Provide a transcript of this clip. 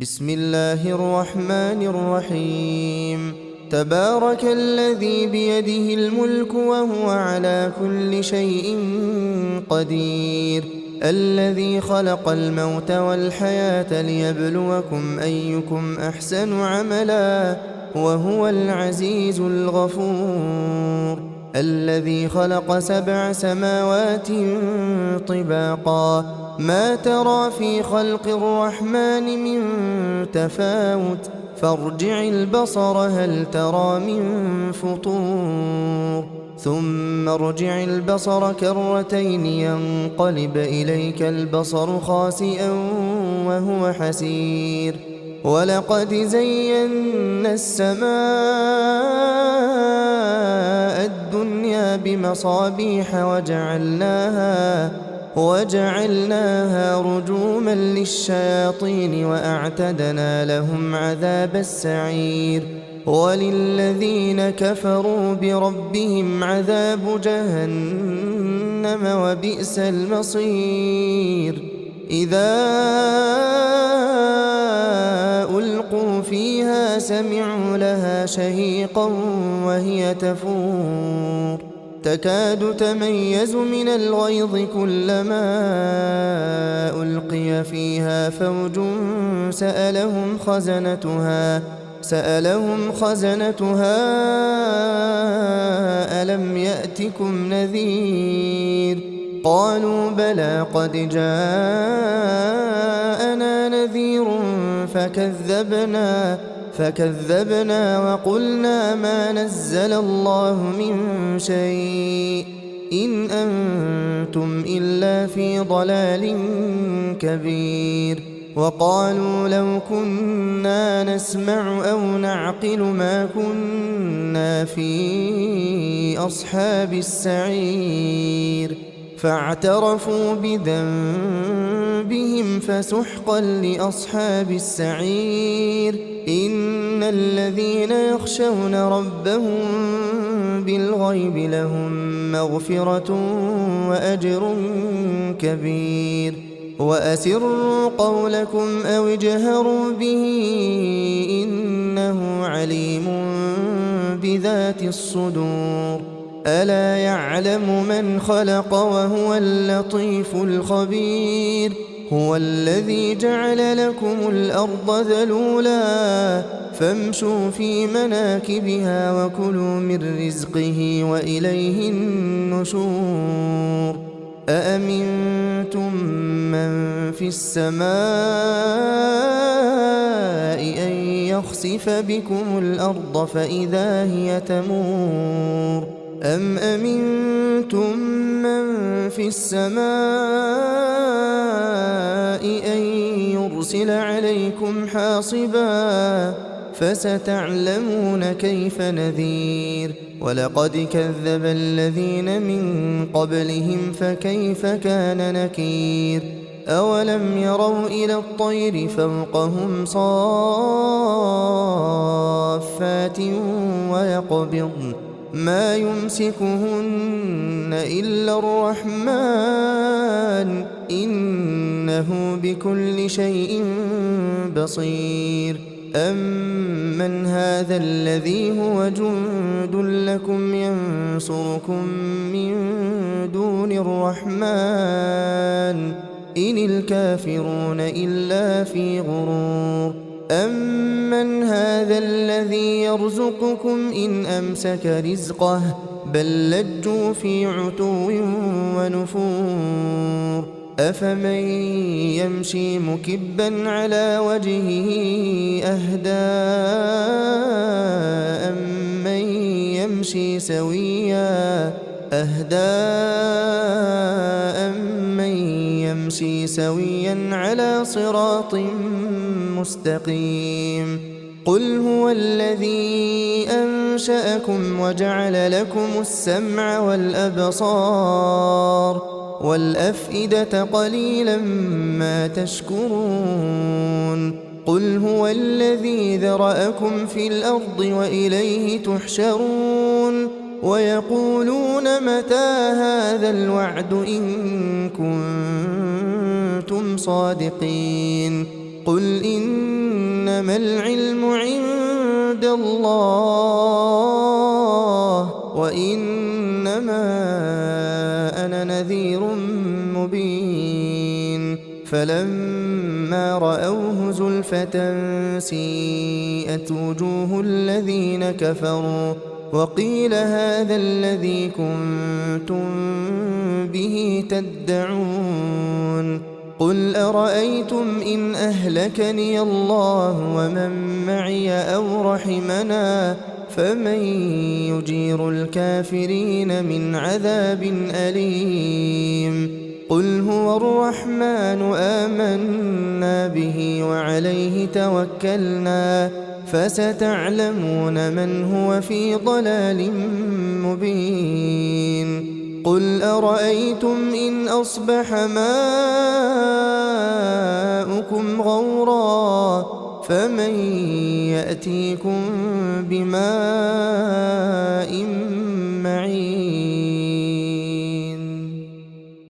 بسم الله الرحمن الرحيم. تبارك الذي بيده الملك وهو على كل شيء قدير، الذي خلق الموت والحياة ليبلوكم أيكم أحسن عملا وهو العزيز الغفور، الذي خلق 7 سماوات طباقا ما ترى في خلق الرحمن من تفاوت فارجع البصر هل ترى من فطور ثم ارجع البصر كرتين ينقلب إليك البصر خاسئا وهو حسير، ولقد زينا السماء الدنيا بمصابيح وجعلناها رجوما للشياطين وأعتدنا لهم عذاب السعير، وللذين كفروا بربهم عذاب جهنم وبئس المصير. إذا ألقوا فيها سمعوا لها شهيقا وهي تفور تكاد تميز من الغيظ كلما ألقي فيها فوج سألهم خزنتها ألم يأتكم نذير؟ قالوا بلى قد جاءنا نذير فكذبنا وقلنا ما نزل الله من شيء إن أنتم إلا في ضلال كبير. وقالوا لو كنا نسمع أو نعقل ما كنا في أصحاب السعير، فاعترفوا بذنبهم فسحقا لأصحاب السعير. إن الذين يخشون ربهم بالغيب لهم مغفرة وأجر كبير. وأسروا قولكم أو اجهروا به إنه عليم بذات الصدور. ألا يعلم من خلق وهو اللطيف الخبير. هو الذي جعل لكم الأرض ذلولا فامشوا في مناكبها وكلوا من رزقه وإليه النشور. أأمنتم من في السماء أن يخسف بكم الأرض فإذا هي تمور أم أمنتم من في السماء أن يرسل عليكم حاصبا فستعلمون كيف نذير. ولقد كذب الذين من قبلهم فكيف كان نكير. أولم يروا إلى الطير فوقهم صافات ويقبضن ما يمسكهن إلا الرحمن إنه بكل شيء بصير. أمن هذا الذي هو جند لكم ينصركم من دون الرحمن إن الكافرون إلا في غرور. أمن هذا الذي يرزقكم إن أمسك رزقه بل لجوا في عتو ونفور. أفمن يمشي مكبا على وجهه أهدى أمن يمشي سويا على صراط مستقيم. قل هو الذي أنشأكم وجعل لكم السمع والأبصار والأفئدة قليلا ما تشكرون. قل هو الذي ذرأكم في الأرض وإليه تحشرون. ويقولون متى هذا الوعد إن كنتم صادقين. قل إن إنما العلم عند الله وإنما أنا نذير مبين فلما رأوه زلفة سيئت وجوه الذين كفروا وقيل هذا الذي كنتم به تدعون قل أرأيتم إن أهلكني الله ومن معي أو رحمنا فمن يجير الكافرين من عذاب أليم قل هو الرحمن آمنا به وعليه توكلنا فستعلمون من هو في ضلال مبين قل أرأيتم إن أصبح ماؤكم غورا فمن يأتيكم بماء